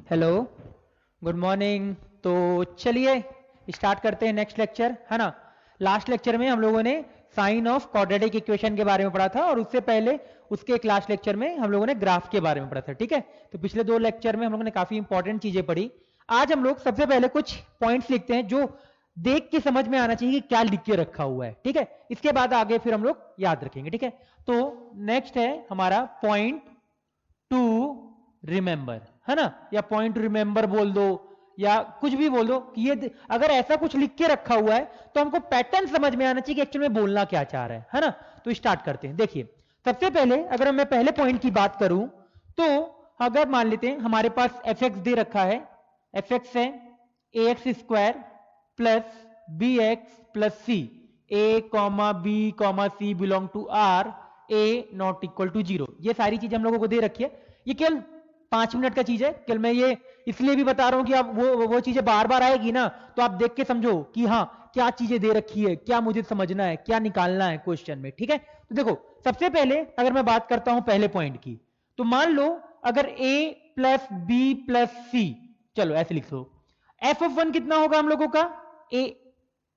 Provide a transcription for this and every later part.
Hello, good morning. तो चलिए start करते हैं नेक्स्ट लेक्चर, है ना। लास्ट लेक्चर में हम लोगों ने साइन ऑफ क्वाड्रेटिक इक्वेशन के बारे में पढ़ा था और उससे पहले उसके एक लास्ट लेक्चर में हम लोगों ने ग्राफ के बारे में पढ़ा था, ठीक है। तो पिछले दो लेक्चर में हम लोगों ने काफी इंपॉर्टेंट चीजें पढ़ी। आज हम लोग सबसे पहले कुछ पॉइंट्स लिखते हैं जो देख के समझ में आना चाहिए कि क्या लिख के रखा हुआ है, ठीक है। इसके बाद आगे फिर हम लोग याद रखेंगे, ठीक है। तो नेक्स्ट है हमारा पॉइंट टू रिमेंबर, है ना, या पॉइंट टू रिमेंबर बोल दो या कुछ भी बोल दो कि ये अगर ऐसा कुछ लिख के रखा हुआ है तो हमको पैटर्न समझ में आना चाहिए कि एक्चुअल में बोलना क्या चाह रहा है ना। तो स्टार्ट करते हैं। देखिए सबसे पहले अगर मैं पहले पॉइंट की बात करूं तो अगर मान लेते हैं हमारे पास एफ एक्स दे रखा है, एफ एक्स है A X square plus B X plus C, A comma B comma C belong to R, A not equal to 0। ये सारी चीज हम लोगों को दे रखी है। ये केवल 5 मिनट का चीज है, केवल मैं ये इसलिए भी बता रहा हूं कि आप वो चीजें बार बार आएगी ना तो आप देख के समझो कि हाँ क्या चीजें दे रखी है, क्या मुझे समझना है, क्या निकालना है क्वेश्चन में, ठीक है। तो देखो सबसे पहले अगर मैं बात करता हूं पहले पॉइंट की, तो मान लो अगर a प्लस बी प्लस सी, चलो ऐसे लिख लो, एफ ऑफ 1 कितना होगा हम लोगों का, ए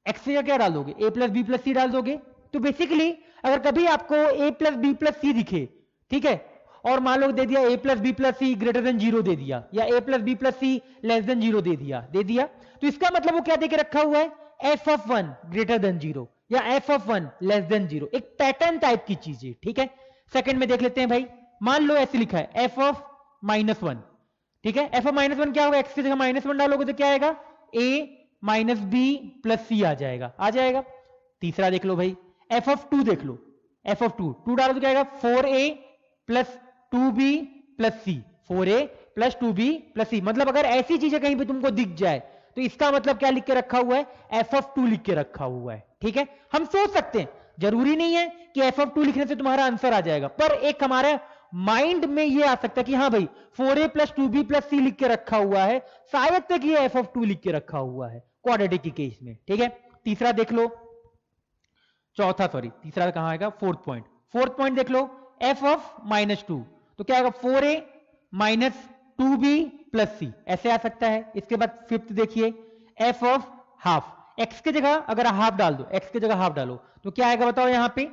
एक्स का क्या डाल दोगे, ए प्लस बी प्लस सी डाल दोगे। तो बेसिकली अगर कभी आपको ए प्लस बी प्लस सी दिखे, ठीक है, और मान लो दे दिया ए प्लस बी प्लस सी ग्रेटर देन 0 दे दिया, या ए plus B plus C less than 0 दे दिया, तो इसका मतलब वो क्या देके रखा हुआ है, एफ ऑफ 1 ग्रेटर देन 0 या एफ ऑफ 1 लेस देन 0, एक पैटर्न टाइप की चीज है, ठीक है। सेकंड में देख लेते हैं भाई, मान लो ऐसे लिखा है एफ ऑफ -1, ठीक है। एफ ऑफ -1 क्या होगा, एक्स की जगह -1 डालोगे तो क्या आएगा, ए माइनस बी प्लस सी आ जाएगा। तीसरा देख लो भाई, एफ ऑफ 2 देख लो, एफ ऑफ 2 डालो तो क्या आएगा, 4a प्लस 2b प्लस सी, 4a प्लस 2b प्लस सी। मतलब अगर ऐसी चीजें कहीं पे तुमको दिख जाए तो इसका मतलब क्या लिख के रखा हुआ है, एफ ऑफ 2 लिख के रखा हुआ है, ठीक है। हम सोच सकते हैं, जरूरी नहीं है कि एफ ऑफ 2 लिखने से तुम्हारा आंसर आ जाएगा, पर एक हमारा माइंड में ये आ सकता है कि हाँ भाई 4a प्लस 2b प्लस सी लिख के रखा हुआ है, शायद तक ये एफ ऑफ 2 लिख के रखा हुआ है क्वाड्रेटिक के केस में, ठीक है। तीसरा देख लो, तीसरा कहां आएगा, फोर्थ पॉइंट देख लो, एफ ऑफ -2, तो क्या आएगा 4a माइनस 2b प्लस सी, ऐसे आ सकता है। इसके बाद फिफ्थ देखिए, एफ ऑफ हाफ, एक्स की जगह अगर हाफ डाल दो, एक्स की जगह हाफ डालो तो क्या आएगा बताओ, यहां पे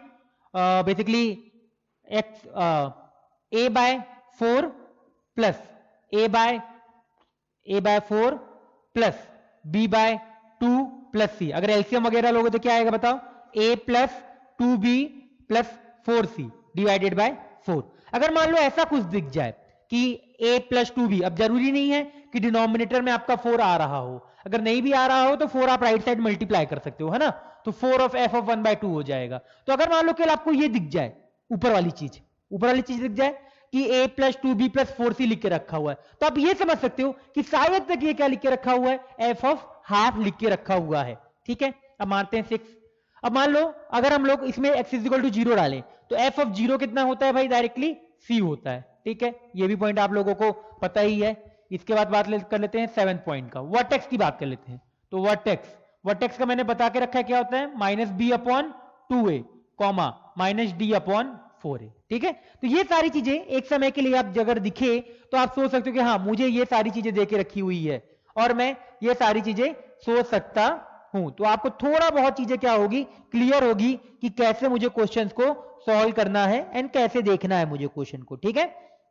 basically X A by 4 plus A by 4 plus B by 2 plus C. अगर एलसीएम वगैरह लोगे तो क्या आएगा बताओ, a plus 2b plus 4c divided by 4। अगर मान लो ऐसा कुछ दिख जाए कि a प्लस 2b, अब जरूरी नहीं है कि डिनोमिनेटर में आपका 4 आ रहा हो, अगर नहीं भी आ रहा हो तो 4 आप राइट साइड मल्टीप्लाई कर सकते हो, है ना। तो 4 ऑफ f ऑफ 1/2 हो जाएगा। तो अगर मान लो केवल आपको ये दिख जाए, ऊपर वाली चीज दिख जाए कि a plus 2b plus 4c लिख के रखा हुआ है, तो आप ये समझ सकते हो कि शायद तक ये क्या लिख के रखा हुआ है, f ऑफ हाफ लिख के रखा हुआ है, ठीक है। अब मानते हैं 6। अब मान लो अगर हम लोग इसमें x इज इक्वल टू 0 डालें तो f ऑफ 0 कितना होता है भाई, डायरेक्टली c होता है, ठीक है। ये भी पॉइंट आप लोगों को पता ही है। इसके बाद कर लेते हैं 7th पॉइंट का, वर्टेक्स की बात कर लेते हैं। तो वर्टेक्स का मैंने बता के रखा है क्या होता है, -b/2a कॉमा -d/4a, ठीक है। तो ये सारी चीजें एक समय के लिए आप अगर दिखे तो आप सोच सकते हो कि हाँ मुझे ये सारी चीजें देके रखी हुई है और मैं ये सारी चीजें सोच सकता हूं। तो आपको थोड़ा बहुत चीजें क्या होगी, क्लियर होगी कि कैसे मुझे क्वेश्चंस को सॉल्व करना है एंड कैसे देखना है मुझे क्वेश्चन को, ठीक है।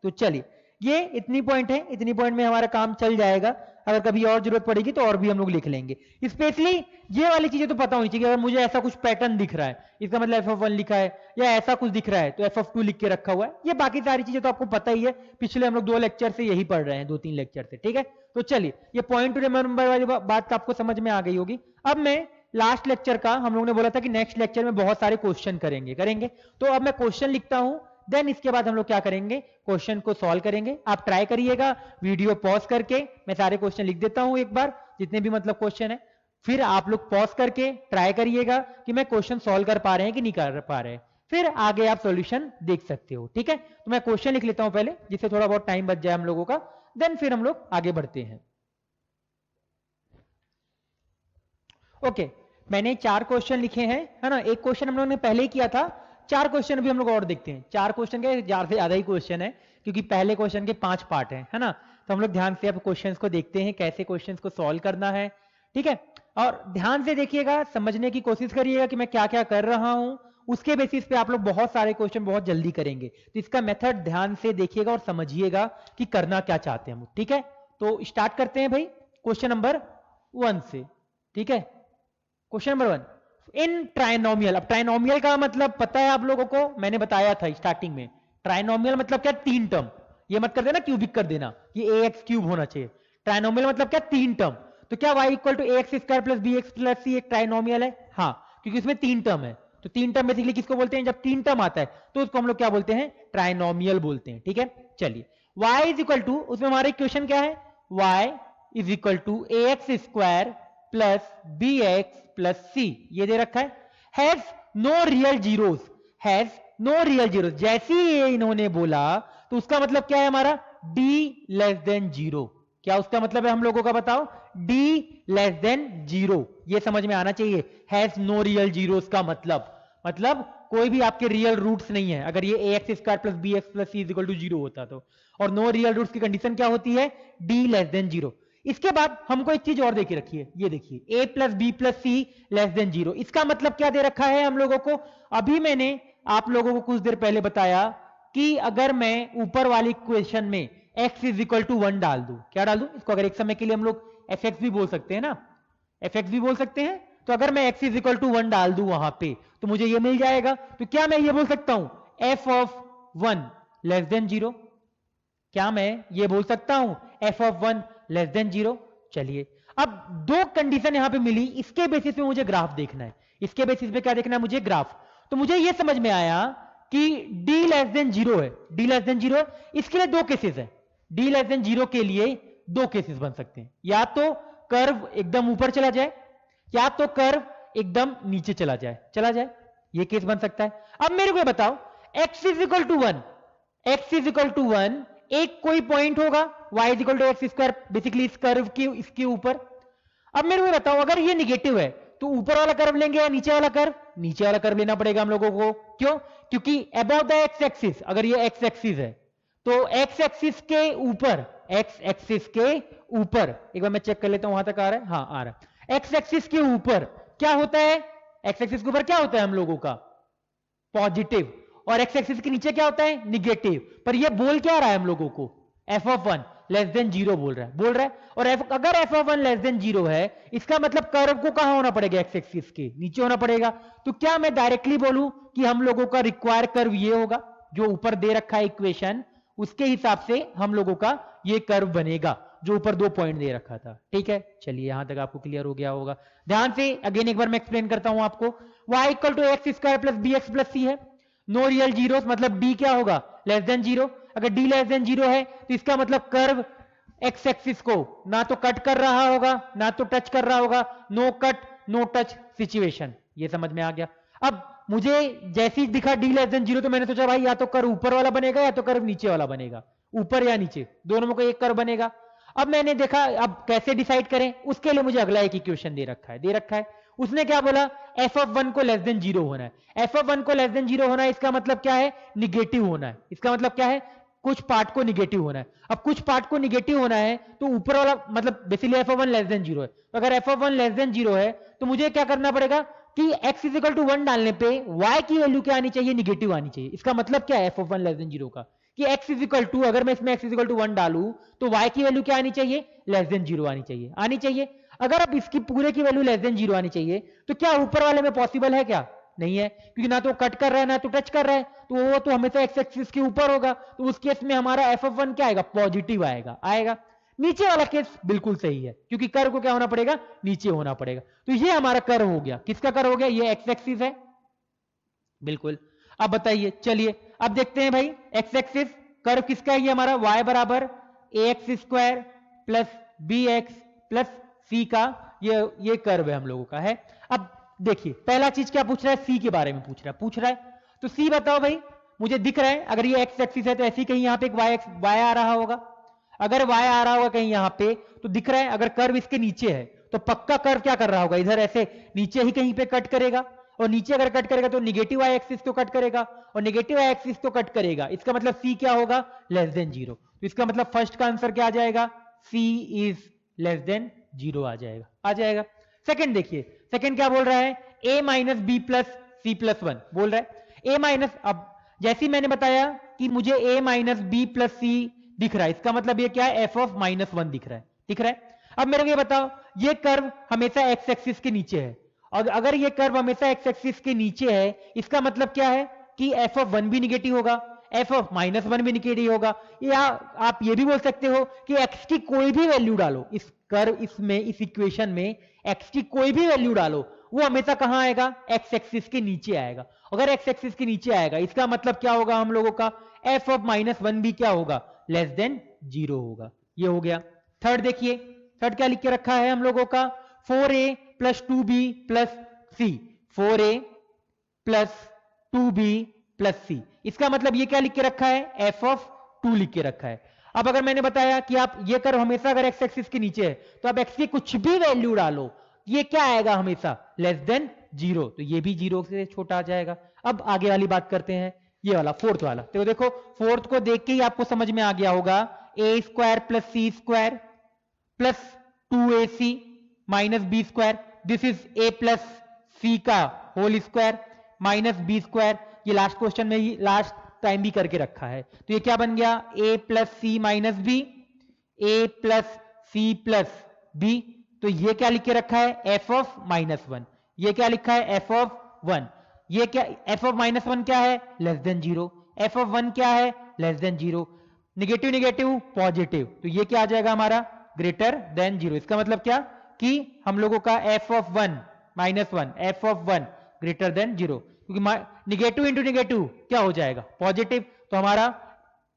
तो चलिए ये इतनी पॉइंट है, इतनी पॉइंट में हमारा काम चल जाएगा। अगर कभी और जरूरत पड़ेगी तो और भी हम लोग लिख लेंगे। स्पेशली ये वाली चीजें तो पता होनी चाहिए, अगर मुझे ऐसा कुछ पैटर्न दिख रहा है इसका मतलब एफ ऑफ 1 लिखा है, या ऐसा कुछ दिख रहा है तो एफ ऑफ 2 लिख के रखा हुआ है। ये बाकी सारी चीजें तो आपको पता ही है, पिछले हम लोग 2 लेक्चर से यही पढ़ रहे हैं, 2-3 लेक्चर से, ठीक है। तो चलिए ये पॉइंट टू रिमेंबर वाली बात आपको समझ में आ गई होगी। अब मैं लास्ट लेक्चर का, हम लोगों ने बोला था कि नेक्स्ट लेक्चर में बहुत सारे क्वेश्चन करेंगे, तो अब मैं क्वेश्चन लिखता हूं, देन इसके बाद हम लोग क्या करेंगे, क्वेश्चन को सॉल्व करेंगे। आप ट्राई करिएगा वीडियो पॉज करके, मैं सारे क्वेश्चन लिख देता हूं एक बार, जितने भी मतलब क्वेश्चन है, फिर आप लोग पॉज करके ट्राई करिएगा कि मैं क्वेश्चन सॉल्व कर पा रहे हैं कि नहीं कर पा रहे हैं, फिर आगे आप सॉल्यूशन देख सकते हो, ठीक है। तो मैं क्वेश्चन लिख लेता हूं पहले, जिससे थोड़ा बहुत टाइम बच जाए हम लोगों का, देन फिर हम लोग आगे बढ़ते हैं। ओके, मैंने 4 क्वेश्चन लिखे हैं, है ना। एक क्वेश्चन हम लोगों ने पहले ही किया था, 4 क्वेश्चन भी हम लोग और देखते हैं। 4 क्वेश्चन के 4 से ज्यादा ही क्वेश्चन है, क्योंकि पहले क्वेश्चन के 5 पार्ट है ना। तो हम लोग ध्यान से अब क्वेश्चंस को देखते हैं, कैसे क्वेश्चंस को सॉल्व करना है। ठीक है, और ध्यान से देखिएगा, समझने की कोशिश करिएगा कि मैं क्या क्या कर रहा हूं। उसके बेसिस पे आप लोग बहुत सारे क्वेश्चन बहुत जल्दी करेंगे, तो इसका मेथड ध्यान से देखिएगा और समझिएगा कि करना क्या चाहते हैं हम। ठीक है, तो स्टार्ट करते हैं भाई क्वेश्चन नंबर 1 से। ठीक है, क्वेश्चन नंबर 1, इन ट्राइनोमियल। अब ट्राइनोमियल का मतलब पता है आप लोगों को, मैंने बताया था स्टार्टिंग में। ट्राइनोमियल मतलब क्या? 3 टर्म। ये मत कर देना क्यूबिक कर देना, ये ax क्यूब होना चाहिए। ट्राइनोमियल मतलब क्या? 3 टर्म। तो क्या y equal to ax square plus bx plus c एक ट्राइनोमियल है? हाँ, क्योंकि इसमें 3 टर्म है। तो 3 टर्म बेसिकली किसको बोलते हैं? जब 3 टर्म आता है तो उसको हम लोग क्या बोलते हैं? ट्राइनोमियल बोलते हैं। ठीक है, चलिए y इज इक्वल टू, उसमें हमारा इक्वेशन क्या है? y is equal to ax square plus bx plus c, ये दे रखा है। Has no real zeros, has no real zeros. जैसे ही ये इन्होंने बोला तो उसका मतलब क्या है हमारा? d less than 0। क्या उसका मतलब है हम लोगों का? बताओ, d लेस देन 0, ये समझ में आना चाहिए। हैज नो रियल जीरोस का मतलब कोई भी आपके रियल रूट्स नहीं है। अगर ये ax square plus bx plus c is equal to 0 होता तो, और नो रियल रूट्स की कंडीशन क्या होती है? d less than 0। इसके बाद हमको एक चीज और देखी रखिए, ये देखिए a plus B plus C less than 0। इसका मतलब क्या दे रखा है हम लोगों को? अभी मैंने आप लोगों को कुछ देर पहले बताया कि अगर मैं ऊपर वाली इक्वेशन में x इज इक्वल टू 1 डाल दूं, क्या डाल दूं? इसको अगर एक समय के लिए हम लोग fx भी बोल सकते हैं ना, fx भी बोल सकते हैं। तो अगर मैं x इज इक्वल टू 1 डाल दूं वहां पे, तो मुझे ये मिल जाएगा। तो क्या मैं ये बोल सकता हूं f ऑफ 1 लेस देन 0? क्या मैं ये बोल सकता हूं f ऑफ 1 लेस देन 0? चलिए, अब दो कंडीशन यहां पे मिली, इसके बेसिस पे मुझे ग्राफ देखना है। इसके बेसिस पे क्या देखना है मुझे? ग्राफ। तो मुझे ये समझ में आया कि d लेस देन 0 है, d लेस देन 0 है। इसके लिए दो केसेस है, d लेस देन 0 के लिए दो केसेस बन सकते हैं। या तो कर्व एकदम ऊपर चला जाए, या तो कर्व एकदम नीचे चला जाए, ये केस बन सकता है। अब मेरे को बताओ, x is equal to 1, x is equal to 1, एक कोई पॉइंट होगा y is equal to X square, basically इस कर्व के इसके ऊपर। अब मेरे को बताओ, अगर ये निगेटिव है तो ऊपर वाला कर्व लेंगे या नीचे वाला कर्व? नीचे वाला कर्व लेना पड़ेगा हम लोगों को। क्यों? क्योंकि अबव द एक्स एक्सिस, अगर ये एक्स एक्सिस है तो एक्स एक्सिस के ऊपर, एक्स एक्सिस के ऊपर, एक बार मैं चेक कर लेता हूं वहां तक आ रहा है, हाँ आ रहा है। एक्स एक्सिस के ऊपर क्या होता है? एक्स एक्सिस के ऊपर क्या होता है हम लोगों का? पॉजिटिव। और एक्स एक्सिस के नीचे क्या होता है? निगेटिव। पर ये बोल क्या रहा है हम लोगों को? एफ ऑफ 1 लेस देन 0 बोल रहा है। और अगर एफ ऑफ 1 लेस देन 0 है, इसका मतलब कर्व को कहां होना पड़ेगा? एक्स एक्सिस के नीचे होना पड़ेगा। तो क्या मैं डायरेक्टली बोलूं कि हम लोगों का रिक्वायर कर्व ये होगा, जो ऊपर दे रखा है इक्वेशन, उसके हिसाब से हम लोगों का ये कर्व बनेगा, जो ऊपर 2 पॉइंट दे रखा था। ठीक है, चलिए यहां तक आपको क्लियर हो गया होगा। ध्यान से अगेन एक बार मैं एक्सप्लेन करता हूं आपको। y equal to X square plus B X plus C है, नो रियल जीरो, मतलब d क्या होगा? Less than 0। अगर d लेस देन 0 है तो इसका मतलब कर्व एक्स एक्सिस को ना तो कट कर रहा होगा ना तो टच कर रहा होगा, no cut no touch situation. ये समझ में आ गया। अब मुझे जैसे ही दिखा d लेस देन 0 तो मैंने सोचा भाई या तो कर्व ऊपर वाला बनेगा या तो कर्व नीचे वाला बनेगा, ऊपर या नीचे दोनों में कोई एक कर्व बनेगा। अब मैंने देखा अब कैसे डिसाइड करें, उसके लिए मुझे अगला एक इक्वेशन दे रखा है। उसने क्या बोला? एफ ऑफ 1 को लेस देन 0 होना है। एफ ऑफ 1 को लेस देन 0 होना है, इसका मतलब क्या है? निगेटिव होना है। इसका मतलब क्या है? कुछ पार्ट को निगेटिव होना है। अब कुछ पार्ट को निगेटिव होना है तो ऊपर वाला मतलब basically F of 1 less than 0 है। तो अगर एफ ऑफ 1 लेस देन 0 है तो मुझे क्या करना पड़ेगा कि x इज इक्वल टू 1 डालने पे y की वैल्यू क्या आनी चाहिए? निगेटिव आनी चाहिए। इसका मतलब क्या है एफ ऑफ 1 लेस देन 0 का? कि x इज इक्वल टू, अगर मैं इसमें x इज इक्वल टू 1 डालूं तो y की वैल्यू क्या आनी चाहिए? लेस देन 0 आनी चाहिए। अगर अब इसकी पूरे की वैल्यू लेस देन 0 आनी चाहिए तो क्या ऊपर वाले में पॉसिबल है? क्या नहीं है, क्योंकि ना तो कट कर रहा है ना तो टच कर रहा है, तो वो तो हमेशा एक्स एक्सिस के ऊपर होगा। तो उस केस में हमारा एफ ऑफ 1 क्या आएगा? पॉजिटिव आएगा। नीचे वाला केस बिल्कुल सही है, क्योंकि कर्व को क्या होना पड़ेगा? नीचे होना पड़ेगा। तो ये हमारा कर्व हो गया। किसका कर्व हो गया? ये एक्स एक्सिस है, बिल्कुल। अब बताइए, चलिए अब देखते हैं भाई, एक्स एक्सिस कर्व किसका है? ये हमारा y बराबर A X square plus B X plus C का ये कर्व है हम लोगों का है। अब देखिए पहला चीज क्या पूछ रहा है? सी के बारे में पूछ रहा है। तो सी बताओ भाई, मुझे दिख रहा है अगर ये एक्स एक्सिस है तो ऐसे ही कहीं यहाँ पे एक वाई आ रहा होगा। अगर y आ रहा होगा कहीं यहाँ पे तो दिख रहा है, अगर कर्व इसके नीचे है तो पक्का कर्व क्या कर रहा होगा? इधर ऐसे नीचे ही कहीं पे कट करेगा। और नीचे अगर कट करेगा तो निगेटिव वाई एक्सिस तो कट करेगा और निगेटिव वाई एक्सिस तो कट करेगा। इसका मतलब सी क्या होगा? Less than 0। तो इसका मतलब फर्स्ट का आंसर क्या आ जाएगा? सी इज लेस देन 0 आ जाएगा। सेकंड देखिए, सेकंड क्या बोल रहा है? a minus B plus C plus 1 बोल रहा है। a माइनस, अब जैसे ही मैंने बताया कि मुझे a माइनस बी प्लस सी दिख रहा है, इसका मतलब ये क्या है? f ऑफ माइनस 1 दिख रहा है। अब मेरे को ये बताओ, ये कर्व हमेशा एक्स एक्सिस के नीचे है, और अगर ये कर्व हमेशा एक्स एक्सिस के नीचे है, इसका मतलब क्या है? कि f ऑफ 1 भी निगेटिव होगा, f ऑफ माइनस 1 भी निगेटिव होगा। या आप ये भी बोल सकते हो कि x की कोई भी वैल्यू डालो इस कर्व, इसमें, इस इक्वेशन में x की कोई भी वैल्यू डालो, वो हमेशा कहां आएगा? एक्स एक्सिस के नीचे आएगा। अगर एक्स एक्सिस के नीचे आएगा, इसका मतलब क्या होगा हम लोगों का? f ऑफ माइनस 1 भी क्या होगा? लेस देन 0 होगा। ये हो गया। थर्ड देखिए, थर्ड क्या लिख के रखा है हम लोगों का? 4a प्लस 2b प्लस सी, 4a प्लस 2b प्लस सी। इसका मतलब ये क्या लिख के रखा है? f ऑफ 2 लिख के रखा है। अब अगर मैंने बताया कि आप ये कर्व हमेशा अगर एक्स एक्सिस के नीचे है, तो आप x की कुछ भी वैल्यू डालो, ये क्या आएगा? हमेशा लेस देन 0। तो ये भी 0 से छोटा आ जाएगा। अब आगे वाली बात करते हैं, ये वाला फोर्थ वाला। तो देखो, फोर्थ को देख के ही आपको समझ में आ गया होगा, a square plus C square plus 2ac minus B square, this is a plus C का whole square minus B square. ये लास्ट क्वेश्चन में ही लास्ट टाइम भी करके रखा है। तो ये क्या बन गया? a plus C minus B, a plus C plus B. तो ये क्या लिख के रखा है? f of minus 1। ये क्या लिखा है? f of 1। ये क्या? f ऑफ माइनस 1 क्या है? Less than 0। f ऑफ 1 क्या है? Less than 0। Negative negative positive, तो ये क्या आ जाएगा हमारा? Greater than 0। इसका मतलब क्या? कि हम लोगों का f of 1 minus 1, f of 1 greater than 0, क्योंकि निगेटिव इंटू निगेटिव क्या हो जाएगा? पॉजिटिव। तो हमारा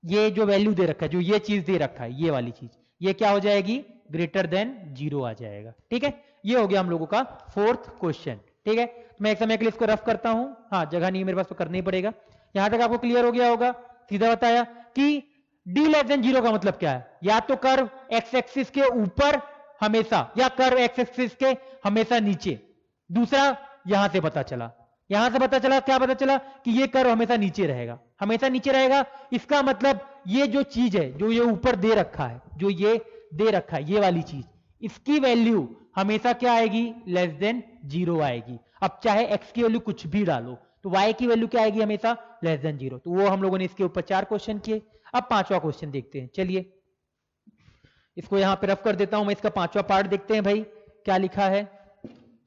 ये जो वैल्यू दे रखा है, जो ये चीज दे रखा है, ये वाली चीज, ये क्या हो जाएगी? ग्रेटर देन 0 आ जाएगा। ठीक है, ये हो गया हम लोगों का फोर्थ क्वेश्चन। ठीक है, तो मैं एक समय के लिए इसको रफ करता हूं। हाँ, जगह नहीं है मेरे पास तो करना ही पड़ेगा। यहां तक आपको क्लियर हो गया होगा? सीधा बताया कि d लेस देन 0 का मतलब क्या है? या तो कर्व एक्स एक्सिस के ऊपर हमेशा, या कर्व एक्स एक्सिस के हमेशा नीचे। दूसरा यहां से पता चला, क्या पता चला? कि ये कर्व हमेशा नीचे रहेगा, हमेशा नीचे रहेगा। इसका मतलब ये जो चीज है, जो ये ऊपर दे रखा है, जो ये दे रखा है, ये वाली चीज, इसकी वैल्यू हमेशा क्या आएगी? लेस देन 0 आएगी। अब चाहे x की वैल्यू कुछ भी डालो, तो y की वैल्यू क्या आएगी? हमेशा लेस देन 0। तो वो हम लोगों ने इसके ऊपर 4 क्वेश्चन किए। अब पांचवा क्वेश्चन देखते हैं। चलिए इसको यहां पे रफ कर देता हूं मैं। इसका पांचवा पार्ट देखते हैं भाई, क्या लिखा है।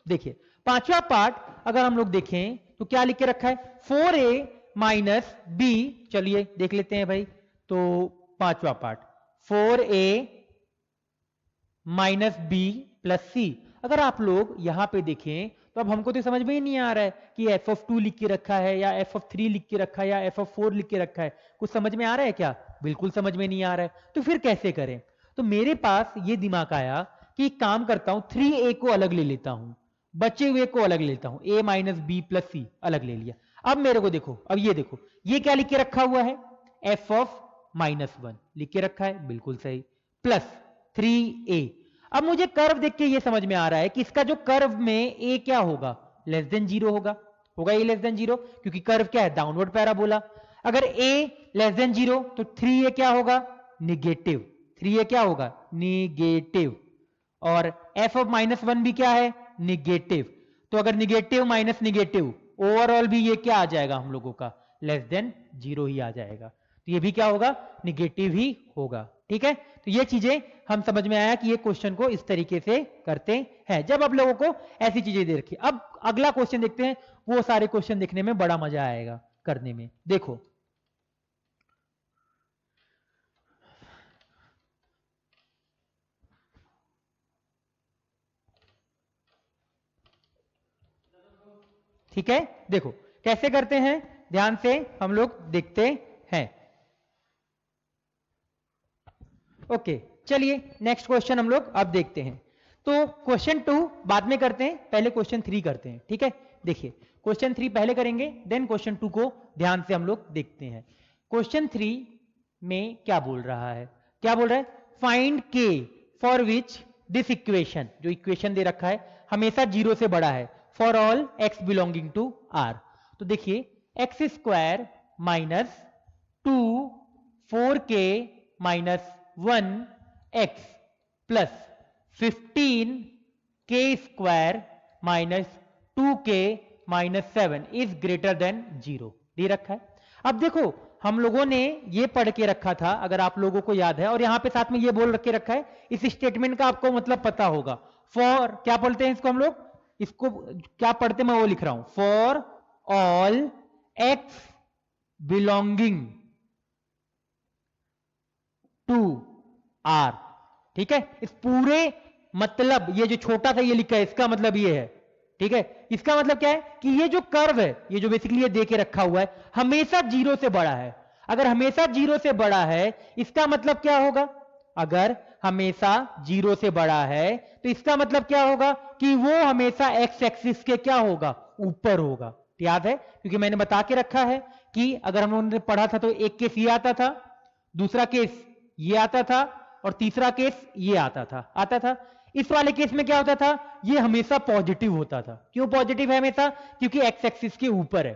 देखिए, पांचवा पार्ट अगर हम लोग देखें तो क्या लिख के रखा है? 4a minus B. चलिए देख लेते हैं भाई। तो पांचवा part 4a minus B plus C. अगर आप लोग यहां पे देखें तो अब हमको तो समझ में ही नहीं आ रहा है कि f ऑफ 2 लिख के रखा है, या f ऑफ 3 लिख के रखा है, या f ऑफ 4 लिख के रखा है। कुछ समझ में आ रहा है क्या? बिल्कुल समझ में नहीं आ रहा है। तो फिर कैसे करें? तो मेरे पास ये दिमाग आया कि एक काम करता हूं, 3a को अलग ले लेता हूं, बचे हुए को अलग लेता हूं, a माइनस बी प्लस सी अलग ले लिया। अब मेरे को देखो, अब ये देखो, ये क्या लिख के रखा हुआ है? f ऑफ माइनस 1 लिख के रखा है, बिल्कुल सही, प्लस 3a। अब मुझे कर्व देख के ये समझ में आ रहा है कि इसका जो कर्व में a क्या होगा? लेस देन 0 होगा ये लेस देन 0, क्योंकि कर्व क्या है? Downward parabola. अगर a लेस देन 0 तो 3a क्या होगा? निगेटिव। 3a क्या होगा? निगेटिव। और f ऑफ माइनस 1 भी क्या है? निगेटिव। तो अगर निगेटिव माइनस निगेटिव, ओवरऑल भी ये क्या आ जाएगा हम लोगों का? लेस देन 0 ही आ जाएगा। तो ये भी क्या होगा? निगेटिव ही होगा। ठीक है, तो ये चीजें हम समझ में आया कि ये क्वेश्चन को इस तरीके से करते हैं जब आप लोगों को ऐसी चीजें दे रखी। अब अगला क्वेश्चन देखते हैं। वो सारे क्वेश्चन देखने में बड़ा मजा आएगा करने में। देखो, ठीक है, देखो कैसे करते हैं, ध्यान से हम लोग देखते हैं। ओके, चलिए नेक्स्ट क्वेश्चन हम लोग अब देखते हैं। तो क्वेश्चन 2 बाद में करते हैं, पहले क्वेश्चन 3 करते हैं। ठीक है, देखिए क्वेश्चन 3 पहले करेंगे, देन क्वेश्चन 2 को ध्यान से हम लोग देखते हैं। क्वेश्चन 3 में क्या बोल रहा है? क्या बोल रहा है? Find K for which this equation, जो इक्वेशन दे रखा है हमेशा 0 से बड़ा है, for all x belonging to r। तो देखिए X square minus 2 4k minus 1 x plus 15k square minus 2k minus 7 is greater than 0 दे रखा है। अब देखो हम लोगों ने ये पढ़ के रखा था, अगर आप लोगों को याद है, और यहां पे साथ में ये बोल के रखा है, इस स्टेटमेंट का आपको मतलब पता होगा। फॉर क्या बोलते हैं इसको हम लोग, इसको क्या पढ़ते मैं वो लिख रहा हूं, for all X belonging to R. ठीक है, इस पूरे मतलब ये जो छोटा सा ये लिखा है इसका मतलब ये है। ठीक है, इसका मतलब क्या है कि ये जो कर्व है, ये जो बेसिकली ये दे के रखा हुआ है, हमेशा 0 से बड़ा है। अगर हमेशा 0 से बड़ा है इसका मतलब क्या होगा, अगर हमेशा 0 से बड़ा है तो इसका मतलब क्या होगा कि वो हमेशा एक्स एक्सिस के क्या होगा, ऊपर होगा। याद है, क्योंकि मैंने बता के रखा है कि अगर हम लोगों ने पढ़ा था तो एक केस ये आता था, दूसरा केस ये आता था, और तीसरा केस ये आता था। इस वाले केस में क्या होता था, ये हमेशा पॉजिटिव होता था। क्यों पॉजिटिव है हमेशा, क्योंकि एक्स एक्सिस के ऊपर है।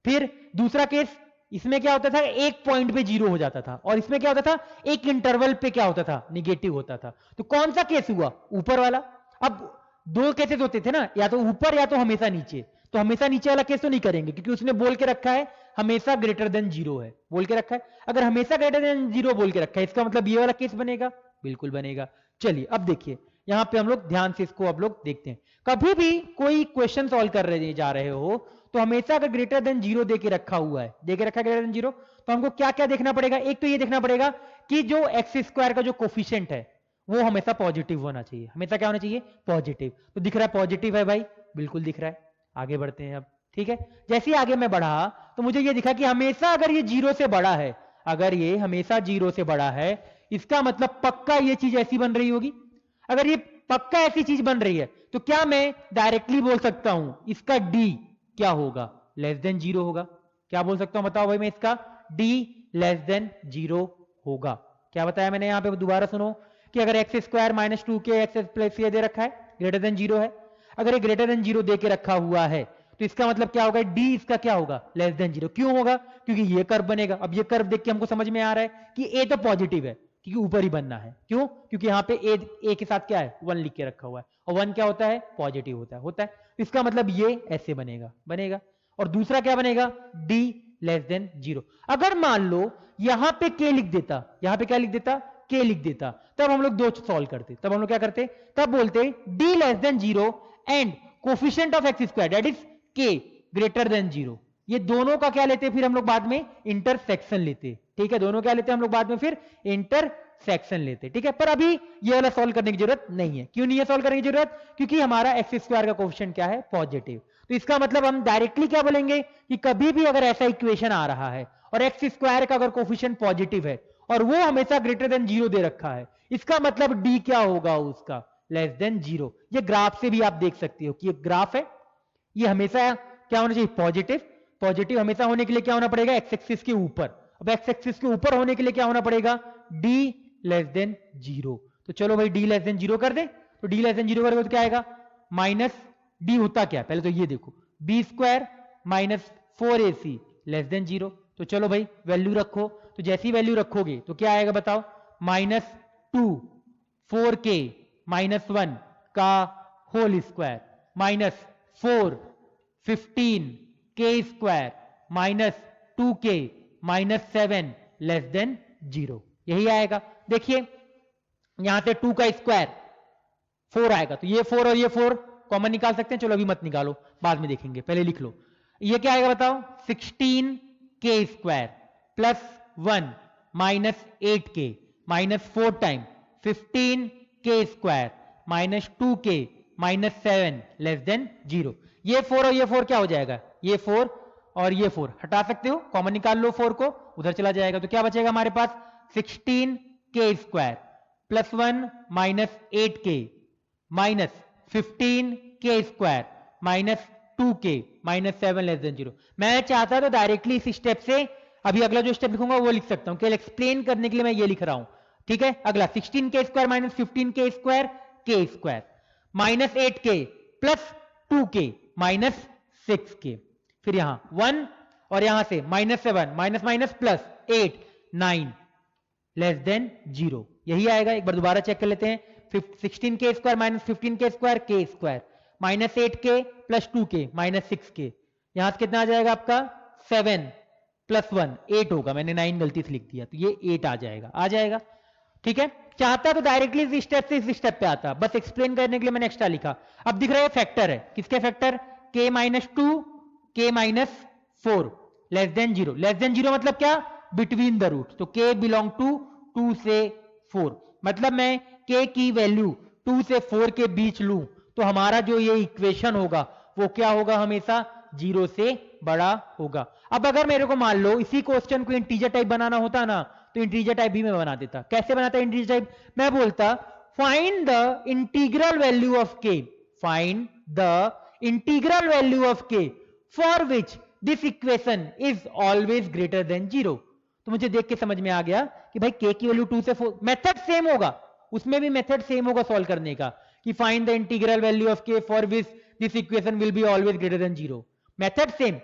फिर दूसरा केस, इसमें क्या होता था, एक पॉइंट पे 0 हो जाता था, और इसमें क्या होता था, एक इंटरवल पे क्या होता था, निगेटिव होता था। तो कौन सा केस हुआ, ऊपर वाला। अब दो केसेस होते थे ना, या तो ऊपर या तो हमेशा नीचे। तो हमेशा नीचे वाला केस तो नहीं करेंगे, क्योंकि उसने बोल के रखा है हमेशा ग्रेटर देन 0 है, बोल के रखा है। अगर हमेशा ग्रेटर देन 0 बोल के रखा है, इसका मतलब ये वाला केस बनेगा, बिल्कुल बनेगा। चलिए अब देखिए यहां पे हम लोग ध्यान से इसको अब लोग देखते हैं। कभी भी कोई क्वेश्चन सॉल्व कर रहे जा रहे हो तो हमेशा अगर ग्रेटर देन 0 दे के रखा हुआ है, दे के रखा है ग्रेटर देन 0, तो हमको क्या क्या देखना पड़ेगा। एक तो ये देखना पड़ेगा कि जो एक्स स्क्वायर का जो कोफिशिएंट है वो हमेशा पॉजिटिव होना चाहिए। हमेशा क्या होना चाहिए, पॉजिटिव। तो दिख रहा है पॉजिटिव है भाई, बिल्कुल दिख रहा है। आगे बढ़ते हैं अब। ठीक है, जैसे ही आगे मैं बढ़ा तो मुझे ये दिखा कि हमेशा अगर ये 0 से बड़ा है, अगर ये हमेशा 0 से बड़ा है, इसका मतलब पक्का ये चीज ऐसी बन रही होगी। अगर ये पक्का ऐसी चीज बन रही है तो क्या मैं डायरेक्टली बोल सकता हूं इसका डी क्या होगा, लेस देन 0 होगा। क्या बोल सकता हूं बताओ भाई, मैं इसका डी लेस देन 0 होगा। क्या बताया मैंने यहां पे, दोबारा सुनो, कि अगर x square minus 2k x plus ये दे रखा है, ग्रेटर देन 0 है। अगर ये ग्रेटर देन 0 दे के रखा हुआ है तो इसका मतलब क्या होगा, डी इसका क्या होगा, लेस देन 0। क्यों होगा, क्योंकि ये कर्व बनेगा। अब ये कर्व देख के हमको समझ में आ रहा है कि ए तो पॉजिटिव है, क्योंकि ऊपर ही बनना है। क्यों, क्योंकि यहाँ पे ए के साथ क्या है, 1 लिख के रखा हुआ है, और 1 क्या होता है, पॉजिटिव होता है। इसका मतलब ये ऐसे बनेगा। और दूसरा क्या बनेगा, डी लेस देन 0। अगर मान लो यहां पे के लिख देता, यहां पे क्या लिख देता, के लिख देता, तब हम लोग दो सॉल्व करते। तब हम लोग क्या करते, तब बोलते D less than 0 and coefficient of x square that is के ग्रेटर देन 0। ये दोनों का क्या लेते फिर हम लोग बाद में, इंटरसेक्शन लेते। ठीक है, दोनों क्या लेते हम लोग बाद में, फिर इंटरसेक्शन लेते। ठीक है, पर अभी ये वाला सॉल्व करने की जरूरत नहीं है। क्यों नहीं है सॉल्व करने की जरूरत, क्योंकि हमारा एक्स स्क्वायर का कोफिशिएंट क्या है, पॉजिटिव। तो इसका मतलब हम डायरेक्टली क्या बोलेंगे कि कभी भी अगर ऐसा इक्वेशन आ रहा है और एक्स स्क्वायर का अगर कोफिशिएंट पॉजिटिव है और वो हमेशा ग्रेटर देन 0 दे रखा है, इसका मतलब डी क्या होगा उसका, लेस देन 0। ये ग्राफ से भी आप देख सकते हो कि ये ग्राफ है, ये हमेशा क्या होना चाहिए, पॉजिटिव हमेशा होने के लिए क्या होना पड़ेगा, एक्स एक्सिस के ऊपर। अब एक्स एक्सिस के ऊपर होने के लिए क्या होना पड़ेगा, डी लेस देन 0। तो चलो भाई डी लेस देन 0 कर दे। तो डी लेस देन 0 करोगे तो क्या आएगा, माइनस डी होता क्या, पहले तो ये देखो, B square minus 4ac less than 0। तो चलो भाई वैल्यू रखो। तो जैसी वैल्यू रखोगे तो क्या आएगा बताओ, माइनस 2 4k माइनस 1 का whole square minus 4 15k square minus 2k minus 7 less than 0, यही आएगा। देखिए यहां से 2 का स्क्वायर 4 आएगा, तो ये 4 और ये 4 कॉमन निकाल सकते हैं। चलो अभी मत निकालो, बाद में देखेंगे, पहले लिख लो। ये क्या आएगा बताओ, 16k square plus 1 minus 8k minus 4 time 15k square minus 2k minus 7 less than 0। ये 4 और ये 4 क्या हो जाएगा, ये 4 और ये 4 हटा सकते हो, कॉमन निकाल लो, 4 को उधर चला जाएगा। तो क्या बचेगा हमारे पास, 16k square plus 1 minus 8k minus 15k square minus 2k minus 7 less than 0। मैं चाहता तो डायरेक्टली इस स्टेप से अभी अगला जो स्टेप लिखूंगा वो लिख सकता हूं, केवल एक्सप्लेन करने के लिए मैं ये लिख रहा हूं। ठीक है, अगला 16k square minus 15k square के square minus 8k plus 2k -6k, फिर यहां 1 और यहां से -7 minus minus plus 8 9 less than 0, यही आएगा। एक बार दोबारा चेक कर लेते हैं। 16k square minus 15k square k square minus 8k plus 2k minus 6k, यहां से कितना आ जाएगा आपका 7 प्लस 1 8 होगा, मैंने 9 गलती से लिख दिया, तो ये 8 आ जाएगा, आ जाएगा। ठीक है, चाहता तो डायरेक्टली इस स्टेप से इस स्टेप पे आता, बस एक्सप्लेन करने के लिए मैंने एक्स्ट्रा लिखा। अब दिख रहा है फैक्टर है, किसके factor, k minus 2 k minus 4 less than 0, less than 0 मतलब क्या, बिटवीन द रूट, तो k बिलोंग टू 2 से 4, मतलब मैं k की वैल्यू 2 से 4 के बीच लूं तो हमारा जो ये इक्वेशन होगा वो क्या होगा, हमेशा 0 से बड़ा होगा। अब अगर मेरे को मान लो इसी क्वेश्चन को इंटीजर टाइप बनाना होता ना, तो इंटीजर टाइप भी मैं बना देता। कैसे बनाता इंटीजर टाइप, मैं बोलता find the integral value of k, find the integral value of k for which this equation is always greater than 0। तो मुझे देख के समझ में आ गया कि भाई k की वैल्यू 2 से 4, मेथड सेम होगा, उसमें भी मेथड सेम होगा सॉल्व करने का, कि find the integral value of k for which this equation will be always greater than 0, method same.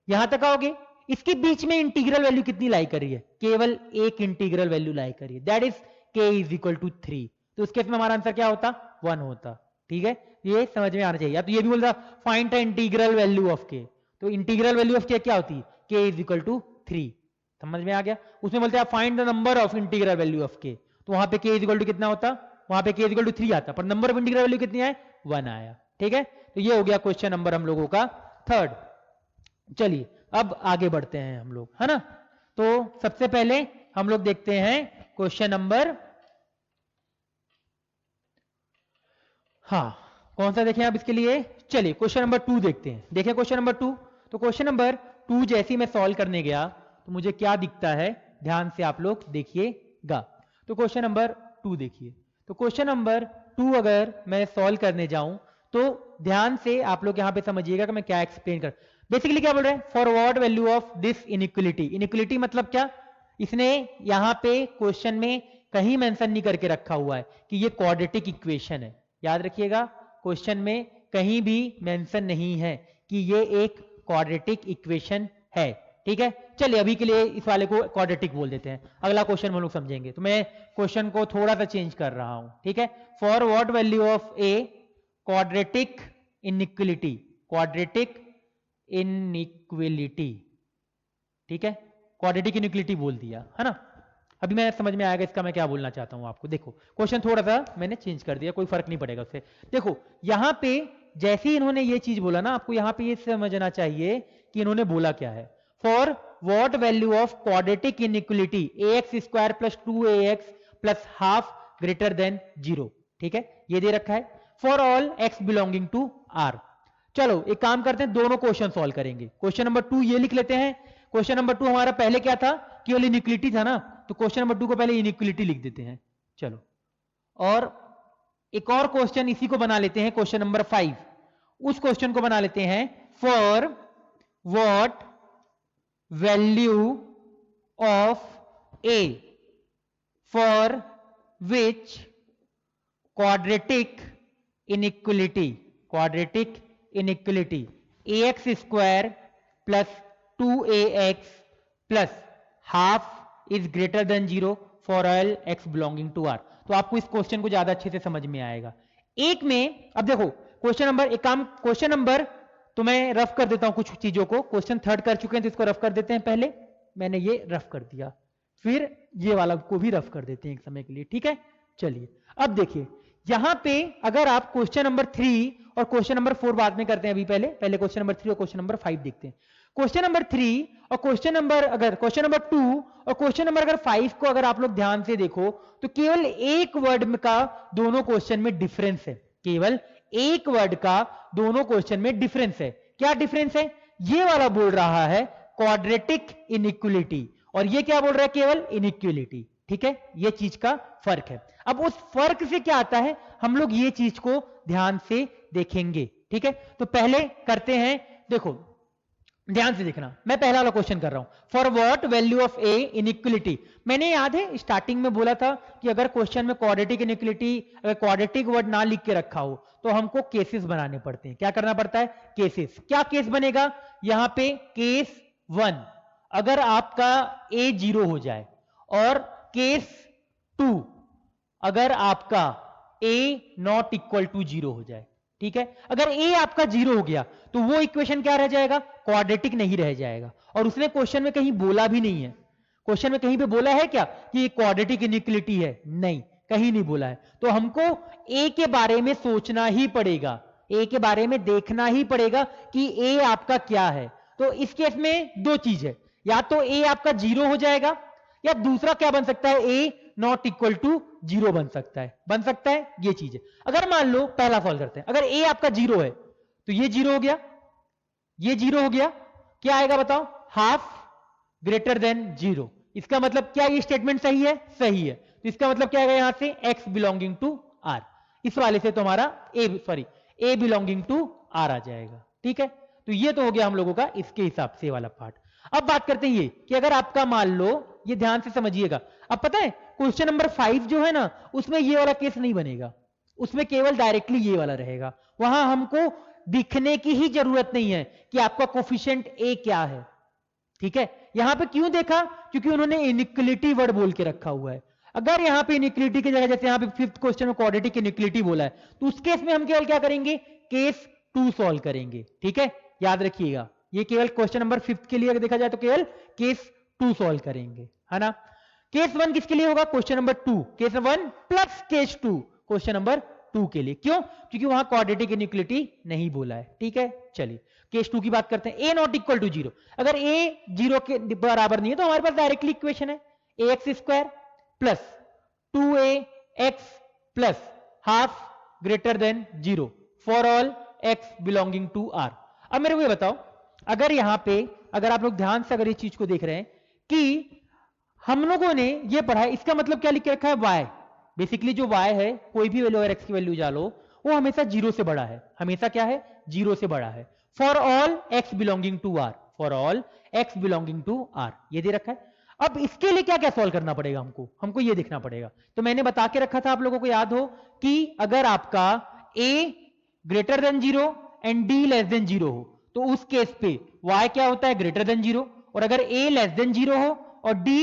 यहां तक आओगे, इसके बीच में इंटीग्रल वैल्यू कितनी लाई कर रही है, केवल एक इंटीग्रल वैल्यू लाई कर रही है, that is k is equal to 3, तो उस केस में हमारा आंसर क्या होता, 1 होता। ठीक है, ये समझ में आना चाहिए। तो ये भी बोलता find the integral value of k, तो इंटीग्रल वैल्यू ऑफ k क्या होती है, k इज इक्वल टू 3, समझ में आ गया। उसमें बोलते हैं find the number of integral value of k, तो वहां पे k इज इक्वल टू कितना होता, वहां पे k इज इक्वल टू 3 आता, पर नंबर ऑफ इंटीग्रल वैल्यू कितनी आए, 1 आया। ठीक है, तो ये हो गया क्वेश्चन नंबर हम लोगों का 3rd। चलिए अब आगे बढ़ते हैं हम लोग, है ना। तो सबसे पहले हम लोग देखते हैं क्वेश्चन नंबर, हाँ कौन सा देखें आप इसके लिए, चलिए क्वेश्चन नंबर 2 देखते हैं। देखें क्वेश्चन नंबर 2, तो क्वेश्चन नंबर 2 जैसे ही मैं सॉल्व करने गया तो मुझे क्या दिखता है, ध्यान से आप लोग देखिएगा। तो क्वेश्चन नंबर 2 देखिए, तो क्वेश्चन नंबर 2 अगर मैं सॉल्व करने जाऊं तो ध्यान से आप लोग यहां पे समझिएगा कि मैं क्या एक्सप्लेन कर, बेसिकली क्या बोल रहे हैं, for what value of this inequality, inequality मतलब क्या, इसने यहां पे क्वेश्चन में कहीं मेंशन नहीं करके रखा हुआ है कि ये क्वाड्रेटिक इक्वेशन है, याद रखिएगा क्वेश्चन में कहीं भी मेंशन नहीं है कि ये एक क्वाड्रेटिक इक्वेशन है। ठीक है, चलिए अभी के लिए इस वाले को क्वाड्रेटिक बोल देते हैं, अगला क्वेश्चन हम लोग समझेंगे। तो मैं क्वेश्चन को थोड़ा सा चेंज कर रहा हूं। ठीक है, for what value of a quadratic inequality, quadratic inequality, ठीक है, क्वाड्रेटिक इनइक्वलिटी बोल दिया है ना। अभी मैं समझ में आएगा इसका मैं क्या बोलना चाहता हूं आपको। देखो क्वेश्चन थोड़ा सा मैंने चेंज कर दिया, कोई फर्क नहीं पड़ेगा उससे। देखो यहां पे जैसे ही इन्होंने ये चीज बोला ना, आपको यहां पे ये समझना चाहिए कि इन्होंने बोला क्या है, for what value of quadratic inequality ax square plus 2ax plus half greater than 0। ठीक है, ये दे रखा है for all x belonging to r। चलो एक काम करते हैं, दोनों क्वेश्चन सॉल्व करेंगे। क्वेश्चन नंबर 2 ये लिख लेते हैं, क्वेश्चन नंबर 2 हमारा पहले क्या था, केवल इनइक्वलिटी था ना, तो क्वेश्चन नंबर 2 को पहले इनइक्वलिटी लिख देते हैं। चलो, और एक और क्वेश्चन इसी को बना लेते हैं, क्वेश्चन नंबर 5, उस क्वेश्चन को बना लेते हैं, for what value of A for which quadratic inequality, quadratic inequality ax square plus 2ax plus half is greater than 0 for all x belonging to r। तो आपको इस क्वेश्चन को ज्यादा अच्छे से समझ में आएगा। एक में अब देखो क्वेश्चन नंबर, एक काम, क्वेश्चन नंबर तो मैं रफ कर देता हूं कुछ चीजों को, क्वेश्चन 3rd कर चुके हैं तो इसको रफ कर देते हैं। पहले मैंने ये रफ कर दिया, फिर ये वाला को भी रफ कर देते हैं एक समय के लिए। ठीक है, चलिए अब देखिए यहां पे अगर आप क्वेश्चन नंबर 3 और क्वेश्चन नंबर 4 बाद में करते हैं, अभी पहले क्वेश्चन नंबर 3 और क्वेश्चन नंबर 5 देखते हैं। क्वेश्चन नंबर 3 और क्वेश्चन नंबर, अगर क्वेश्चन नंबर 2 और क्वेश्चन नंबर अगर 5 को अगर आप लोग ध्यान से देखो तो केवल एक वर्ड में का दोनों क्वेश्चन में डिफरेंस है, केवल एक वर्ड का दोनों क्वेश्चन में डिफरेंस है। क्या डिफरेंस है, ये वाला बोल रहा है क्वाड्रेटिक इनइक्वलिटी और ये क्या बोल रहा है, केवल इनइक्वलिटी। ठीक है, ये चीज का फर्क है। अब उस फर्क से क्या आता है, हम लोग ये चीज को ध्यान से देखेंगे। ठीक है, तो पहले करते हैं, देखो ध्यान से देखना, मैं पहला वाला क्वेश्चन कर रहा हूं। For what value of A inequality, मैंने याद है स्टार्टिंग में बोला था कि अगर क्वेश्चन में क्वाड्रेटिक इनइक्वलिटी, अगर क्वाड्रेटिक वर्ड ना लिख के रखा हो तो हमको केसेस बनाने पड़ते हैं। क्या करना पड़ता है? केसेस। क्या केस बनेगा यहां पे? केस 1, अगर आपका ए 0 हो जाए, और केस 2, अगर आपका ए नॉट इक्वल टू 0 हो जाए। ठीक है, अगर ए आपका 0 हो गया तो वो इक्वेशन क्या रह जाएगा? क्वाड्रेटिक नहीं रह जाएगा। और उसने क्वेश्चन में कहीं बोला भी नहीं है, क्वेश्चन में कहीं पे बोला है क्या कि ये क्वाड्रेटिक इनइक्वलिटी है? नहीं, कहीं नहीं बोला है। तो हमको ए के बारे में सोचना ही पड़ेगा, ए के बारे में देखना ही पड़ेगा कि ए आपका क्या है। तो इस केस में दो चीज है, या तो ए आपका 0 हो जाएगा, या दूसरा क्या बन सकता है? ए नॉट इक्वल टू 0 बन सकता है, बन सकता है ये चीज है। अगर मान लो, पहला सॉल्व करते हैं, अगर ए आपका 0 है तो ये 0 हो गया, ये 0 हो गया, क्या आएगा बताओ? Half greater than 0। इसका मतलब क्या ये स्टेटमेंट सही है? सही है। तो इसका मतलब क्या आएगा यहां से? x belonging to r। इस वाले से तो हमारा a बिलोंगिंग टू r आ जाएगा। ठीक है, तो ये तो हो गया हम लोगों का इसके हिसाब से वाला पार्ट। अब बात करते हैं ये कि अगर आपका मान लो, ये ध्यान से समझिएगा, अब पता है क्वेश्चन नंबर 5 जो है ना, उसमें ये वाला केस नहीं बनेगा, उसमें केवल डायरेक्टली ये वाला रहेगा। वहां हमको दिखने की ही जरूरत नहीं है कि आपका कोफिशिएंट ए क्या है। ठीक है, यहां पे क्यों देखा? क्योंकि उन्होंने इनइक्वलिटी वर्ड बोल के रखा हुआ है। अगर यहां पे इनइक्वलिटी की जगह, जैसे यहां पे 5th क्वेश्चन में क्वाड्रेटिक इनइक्वलिटी बोला है, तो उस केस में हम केवल क्या करेंगे? केस 2 सॉल्व करेंगे। ठीक है, याद रखिएगा, ये केवल क्वेश्चन नंबर 5th के लिए अगर देखा जाए तो केवल केस 2 सॉल्व करेंगे, है ना। केस 1 किसके लिए होगा? Question number 2, case 1 plus case 2 question number 2 के लिए। क्यों? क्योंकि वहां क्वाड्रेटिक इनइक्वलिटी नहीं बोला है। ठीक है, चलिए केस 2 की बात करते हैं। ए नॉट इक्वल टू 0, अगर ए 0 के बराबर नहीं है तो हमारे पास डायरेक्टली इक्वेशन है ax² plus 2ax plus half greater than 0 for all x belonging to r। अब मेरे को ये बताओ, अगर यहां पे, अगर आप लोग ध्यान से अगर इस चीज को देख रहे हैं कि हम लोगों ने ये पढ़ा है, इसका मतलब क्या लिख के रखा है? y। बेसिकली जो y है, कोई भी वैल्यू अगर x की वैल्यू डालो, वो हमेशा 0 से बड़ा है, हमेशा क्या है? 0 से बड़ा है। For all x belonging to r, for all x belonging to r, ये दे रखा है। अब इसके लिए क्या क्या सॉल्व करना पड़ेगा? हमको ये देखना पड़ेगा। तो मैंने बता के रखा था, आप लोगों को याद हो कि अगर आपका a greater than 0 and d less than 0 हो, तो उस केस पे y क्या होता है? Greater than 0। और अगर a लेस देन 0 हो और d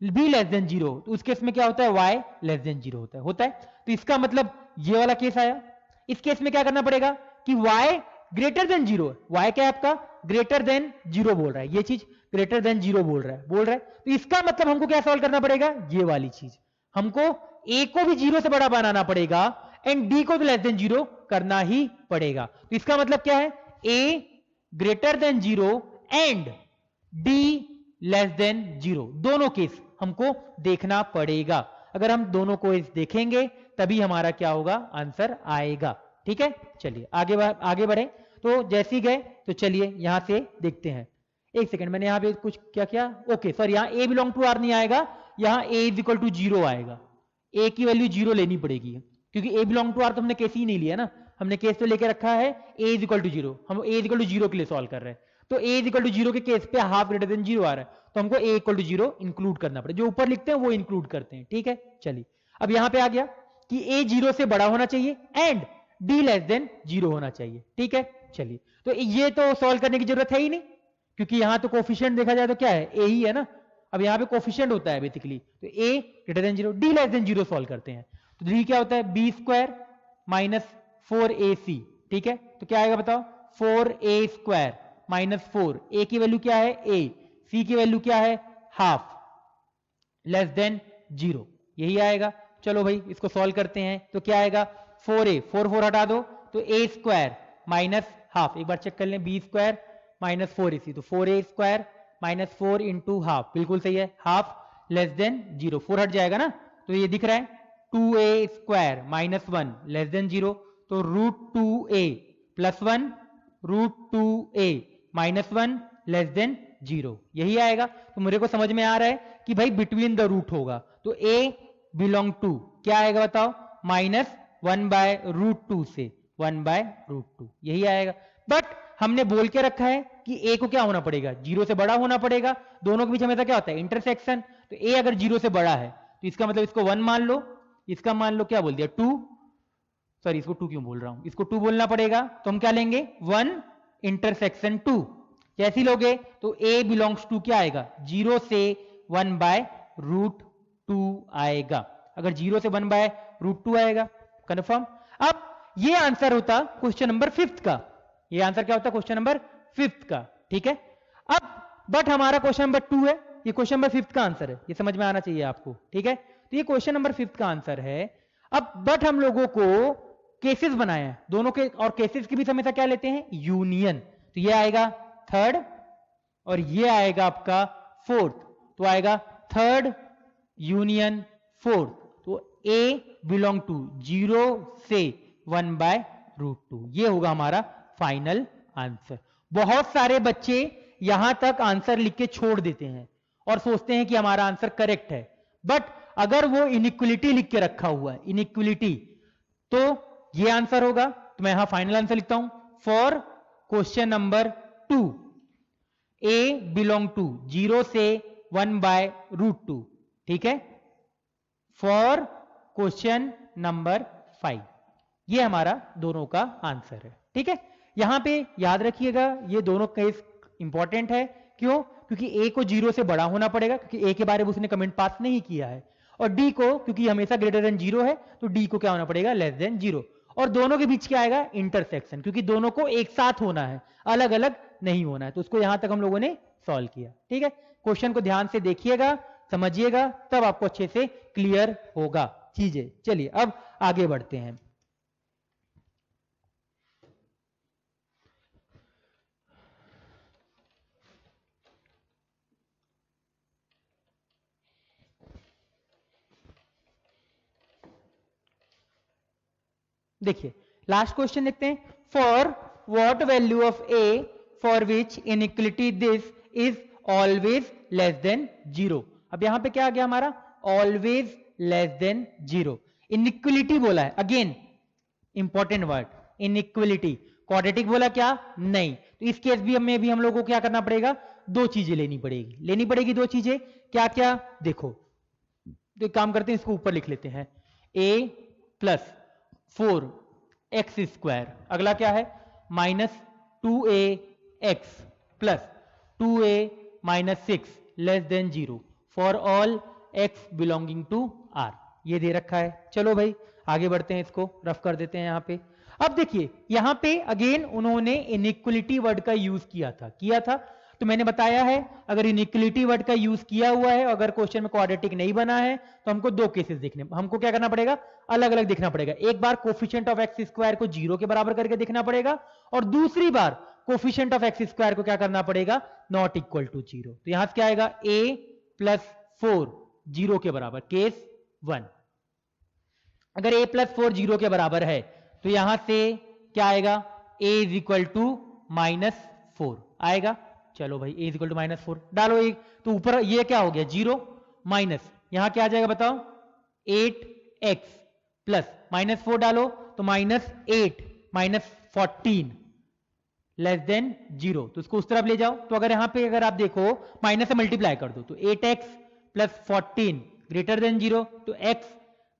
भी लेस देन 0 हो, तो उस केस में क्या होता है? y लेस देन 0 होता है। तो इसका मतलब ये वाला केस आया। इस केस में क्या करना पड़ेगा कि y ग्रेटर देन 0, y क्या है आपका? ग्रेटर देन 0 बोल रहा है, ये चीज ग्रेटर देन 0 बोल रहा है। तो इसका मतलब हमको क्या सॉल्व करना पड़ेगा? ये वाली चीज, हमको a को भी 0 से बड़ा बनाना पड़ेगा एंड d को भी लेस देन 0 करना ही पड़ेगा। तो इसका मतलब क्या है? a greater than 0 and d less than 0, दोनों केस हमको देखना पड़ेगा। अगर हम दोनों को देखेंगे तभी हमारा क्या होगा? आंसर आएगा। ठीक है, चलिए आगे बढ़े। तो जैसे ही गए तो चलिए यहां से देखते हैं। एक सेकंड, मैंने यहां पे कुछ क्या किया? ओके सर, यहां a बिलोंग टू r नहीं आएगा, यहां a इज इक्वल टू 0 आएगा। a की वैल्यू 0 लेनी पड़ेगी, क्योंकि a बिलोंग टू r तो हमने केस ही नहीं लिया ना, हमने केस तो लेके रखा है a इज इक्वल टू 0। हम a इज इक्वल टू 0 के लिए सॉल्व कर रहे हैं, तो a इज इक्वल टू 0 के केस पे हाफ ग्रेटर देन 0 आ रहा है, तो हमको a इक्वल टू 0 इंक्लूड करना पड़ेगा। जो ऊपर लिखते हैं वो इंक्लूड करते हैं। ठीक है, चलिए अब यहां पे आ गया कि a 0 से बड़ा होना चाहिए एंड d लेस देन 0 होना चाहिए। ठीक है, चलिए तो ये तो सॉल्व करने की जरूरत है ही नहीं, क्योंकि यहां तो कोफिशिएंट देखा जाए तो क्या है? a ही है ना। अब यहां पे कोफिशिएंट होता है बेसिकली, तो a greater than 0, d less than 0 solve करते हैं। तो d क्या होता है? b² minus 4ac। ठीक है, तो क्या आएगा बताओ? 4a² माइनस 4, a की वैल्यू क्या है? a, c की वैल्यू क्या है? हाफ, लेस देन 0, यही आएगा। चलो भाई इसको सॉल्व करते हैं, तो क्या आएगा? 4a, 4 हटा दो तो a² माइनस हाफ, एक बार चेक कर लें, b² माइनस 4ac, तो 4a² माइनस 4 इंटू हाफ, बिल्कुल सही है, हाफ लेस देन 0, 4 हट जाएगा ना, तो ये दिख रहा है 2a² माइनस 1 लेस देन 0, तो √2a plus 1 √2a minus 1 less than 0, यही आएगा। तो मेरे को समझ में आ रहा है कि भाई बिटवीन द रूट होगा, तो a बिलोंग टू क्या आएगा बताओ? माइनस 1/√2 से 1/√2, यही आएगा। बट हमने बोल के रखा है कि ए को क्या होना पड़ेगा, 0 से बड़ा होना पड़ेगा। दोनों के बीच हमेशा क्या होता है, इंटरसेक्शन। तो ए अगर 0 से बड़ा है तो इसका मतलब इसको 1 मान लो, इसका मान लो क्या बोल दिया 2, सॉरी इसको 2 क्यों बोल रहा हूं, इसको 2 बोलना पड़ेगा। तो हम क्या लेंगे 1 इंटरसेक्शन 2। जैसी लोगे तो ए बिलोंग्स टू क्या आएगा, 0 से 1 बाय रूट 2 आएगा। अगर 0 से 1 बाय रूट 2 आएगा, कन्फर्म। अब ये आंसर होता क्वेश्चन नंबर 5 का, ये आंसर क्या होता क्वेश्चन नंबर 5 का, ठीक है। अब बट हमारा क्वेश्चन नंबर 2 है, ये क्वेश्चन नंबर 5 का आंसर है, ये समझ में आना चाहिए आपको, ठीक है। तो ये क्वेश्चन नंबर 5 का आंसर है। अब बट हम लोगों को केसेस बनाए हैं दोनों के, और केसेस के बीच हमेशा क्या लेते हैं, यूनियन। तो ये आएगा थर्ड और ये आएगा आपका फोर्थ, तो आएगा थर्ड यूनियन फोर्थ। तो ए बिलोंग टू 0 से 1 बाय रूट 2, ये होगा हमारा फाइनल आंसर। बहुत सारे बच्चे यहां तक आंसर लिख के छोड़ देते हैं और सोचते हैं कि हमारा आंसर करेक्ट है, बट अगर वो इनइक्वलिटी लिख के रखा हुआ है, इनइक्वलिटी, तो ये आंसर होगा। तो मैं यहां फाइनल आंसर लिखता हूं for question number 2, A belong to 0 से 1 बाय रूट 2, ठीक है, फॉर क्वेश्चन नंबर 5। ये हमारा दोनों का आंसर है, ठीक है। यहां पे याद रखिएगा ये दोनों केस इंपॉर्टेंट है, क्यों, क्योंकि ए को 0 से बड़ा होना पड़ेगा, क्योंकि ए के बारे में उसने कमेंट पास नहीं किया है, और डी को क्योंकि हमेशा ग्रेटर देन 0 है तो डी को क्या होना पड़ेगा, लेस देन 0। और दोनों के बीच क्या आएगा, इंटरसेक्शन, क्योंकि दोनों को एक साथ होना है, अलग अलग नहीं होना है। तो उसको यहां तक हम लोगों ने सॉल्व किया, ठीक है। क्वेश्चन को ध्यान से देखिएगा, समझिएगा, तब आपको अच्छे से क्लियर होगा चीजें। चलिए अब आगे बढ़ते हैं। देखिए लास्ट क्वेश्चन देखते हैं, for what value of A for which inequality this is always less than 0। अब यहां पे क्या आ गया हमारा, ऑलवेज लेस देन 0। इनइक्वलिटी बोला है, again important word, inequality. Quadratic बोला क्या, नहीं। तो इस केस भी हमें भी हम लोगों को क्या करना पड़ेगा, दो चीजें लेनी पड़ेगी दो चीजें, क्या क्या, देखो तो एक काम करते हैं, इसको ऊपर लिख लेते हैं, a प्लस 4x², अगला क्या है minus 2ax plus 2a minus 6 less than 0 for all x belonging to r। ये दे रखा है। चलो भाई आगे बढ़ते हैं, इसको रफ कर देते हैं यहां पे। अब देखिए यहां पे अगेन उन्होंने इनइक्वलिटी वर्ड का यूज किया था। तो मैंने बताया है अगर इनइक्वलिटी वर्ड का यूज किया हुआ है, अगर क्वेश्चन में क्वाड्रेटिक नहीं बना है, तो हमको दो केसेस देखने, हमको क्या करना पड़ेगा, अलग अलग देखना पड़ेगा। एक बार कोफिशिएंट ऑफ एक्स स्क्वायर को 0 के बराबर करके देखना पड़ेगा, और दूसरी बार कोफिशिएंट ऑफ एक्स स्क्वायर को क्या करना पड़ेगा, नॉट इक्वल टू 0। तो यहां से क्या आएगा, a प्लस 4 0 के बराबर, केस 1। अगर a प्लस 4 0 के बराबर है तो यहां से क्या आएगा, a is equal to minus 4 आएगा। चलो भाई a is equal to minus 4 डालो एक, तो ऊपर ये क्या हो गया 0 माइनस, यहां क्या आ जाएगा बताओ, 8x प्लस माइनस 4 डालो तो माइनस 8 माइनस 14 लेस देन 0। तो इसको उस तरफ ले जाओ, तो अगर यहां पे अगर आप देखो माइनस से मल्टीप्लाई कर दो, तो 8x प्लस 14 ग्रेटर देन 0, तो x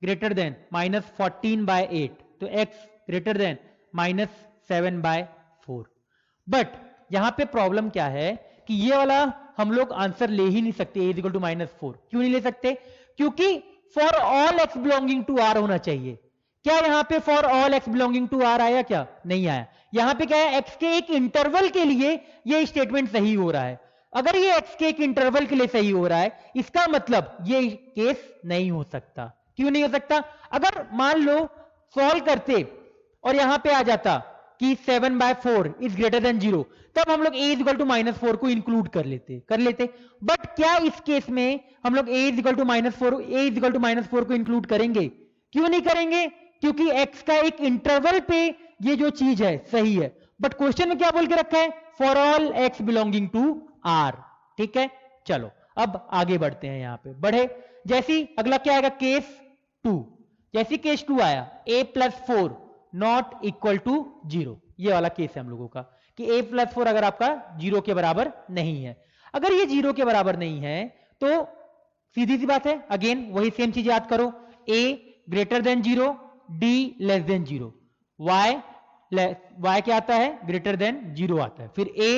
greater than minus 14 by 8, तो x greater than minus 7 by 4। But यहां पे प्रॉब्लम क्या है कि ये वाला हम लोग आंसर ले ही नहीं सकते, a इक्वल टू माइनस 4। क्यों नहीं ले सकते, क्योंकि for all x belonging to r होना चाहिए। क्या यहां पे for all x belonging to r आया, क्या नहीं आया। यहां पे क्या है, x के एक इंटरवल के लिए ये स्टेटमेंट सही हो रहा है। अगर ये x के एक इंटरवल के लिए सही हो रहा है, इसका मतलब ये केस नहीं हो सकता। क्यों नहीं हो सकता, अगर मान लो सॉल्व करते और यहां पे आ जाता कि 7/4 इज ग्रेटर देन 0, तब हम लोग a is equal to minus 4 को इंक्लूड कर लेते। बट क्या इस केस में हम लोग a is equal to minus 4 को इंक्लूड करेंगे, क्यों नहीं करेंगे, क्योंकि x का एक इंटरवल पे ये जो चीज है सही है। बट क्वेश्चन में क्या बोल के रखा है, for all x belonging to r, ठीक है। चलो अब आगे बढ़ते हैं, यहां पे बढ़े, जैसी अगला क्या आएगा, केस 2। जैसी केस 2 आया, a plus 4 not equal to 0, ये वाला केस है हम लोगों का। कि a प्लस 4 अगर आपका 0 के बराबर नहीं है। अगर ये 0 के बराबर नहीं है तो सीधी सी बात है, अगेन वही सेम चीज याद करो, a greater than 0, d less than 0, y क्या आता है, ग्रेटर देन 0 आता है, फिर a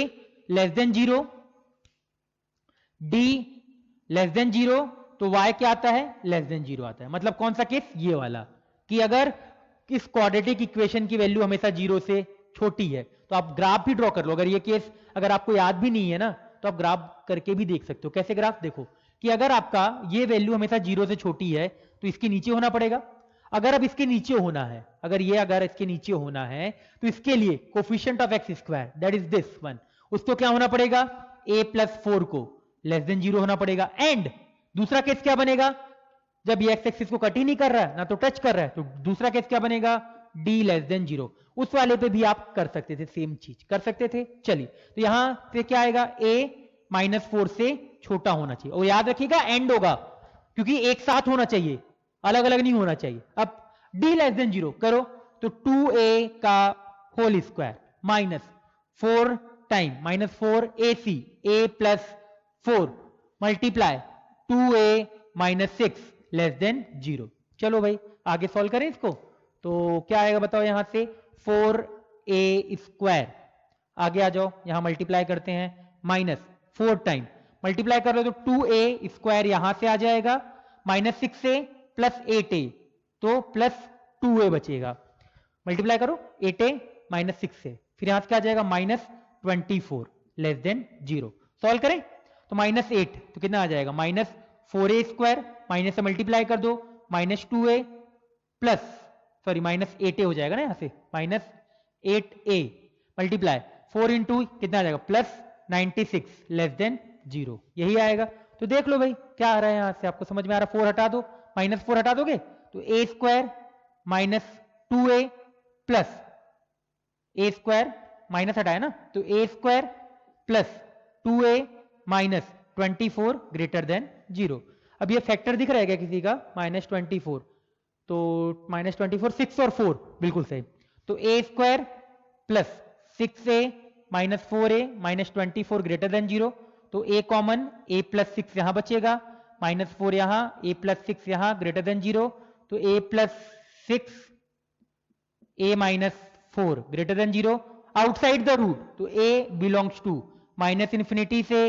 less than 0, d less than 0, तो y क्या आता है, लेस देन 0 आता है। मतलब कौन सा केस, ये वाला, कि अगर इस क्वाड्रेटिक इक्वेशन की वैल्यू हमेशा 0 से छोटी है तो आप ग्राफ भी ड्रॉ कर लो। अगर ये केस अगर आपको याद भी नहीं है ना तो आप ग्राफ करके भी देख सकते हो। कैसे ग्राफ, देखो कि अगर आपका ये वैल्यू हमेशा 0 से छोटी है तो इसके नीचे होना पड़ेगा। अगर अब इसके नीचे होना है, अगर इसके नीचे होना है तो इसके लिए coefficient of x square that is this one, उसको क्या होना पड़ेगा, a प्लस 4 को लेस देन 0 होना पड़ेगा। एंड दूसरा केस क्या बनेगा, जब ये एक्स एक्सिस को कट ही नहीं कर रहा है ना तो टच कर रहा है, तो दूसरा केस क्या बनेगा, d लेस देन 0। उस वाले पे भी आप कर सकते थे, सेम चीज कर सकते थे। चलिए तो यहां पे क्या आएगा, a माइनस 4 से छोटा होना चाहिए, और याद रखिएगा एंड होगा क्योंकि एक साथ होना चाहिए, अलग अलग नहीं होना चाहिए। अब d लेस देन 0 करो तो 2a का whole square minus 4 time minus 4 ac a plus 4 multiply 2a minus 6 less than 0। चलो भाई आगे सॉल्व करें इसको, तो क्या आएगा बताओ, यहां से 4a स्क्वायर, आगे आ जाओ यहां मल्टीप्लाई करते हैं, माइनस 4 टाइम मल्टीप्लाई कर लो तो 2a स्क्वायर यहां से आ जाएगा, माइनस 6a प्लस 8a तो प्लस 2a बचेगा, मल्टीप्लाई करो 8a माइनस 6 से, फिर यहां से क्या आ जाएगा, माइनस 24 लेस देन 0। सॉल्व करें तो माइनस 8 तो कितना आ जाएगा, माइनस 4a स्क्वायर, माइनस से मल्टीप्लाई कर दो, minus 2a plus sorry minus 8a हो जाएगा ना यहां से, माइनस 8a मल्टीप्लाई 4 इंटू कितना आ जाएगा, प्लस 96 लेस देन 0, यही आएगा। तो देख लो भाई क्या आ रहा है, यहां से आपको समझ में आ रहा है, 4 हटा दो, माइनस 4 हटा दोगे तो a square minus 2a plus a square minus हटाया ना तो a square plus 2a minus 24 greater than 0। अब ये फैक्टर दिख रहा है क्या किसी का, माइनस 24, तो माइनस 24 6 और 4 बिल्कुल सही, तो a square plus 6a minus 4a minus 24 greater than 0, तो a कॉमन, a प्लस 6 यहां बचेगा, माइनस 4 यहां, a प्लस 6 यहां ग्रेटर देन 0, तो a plus 6 a minus 4 greater than 0, outside the root तो a belongs to minus infinity से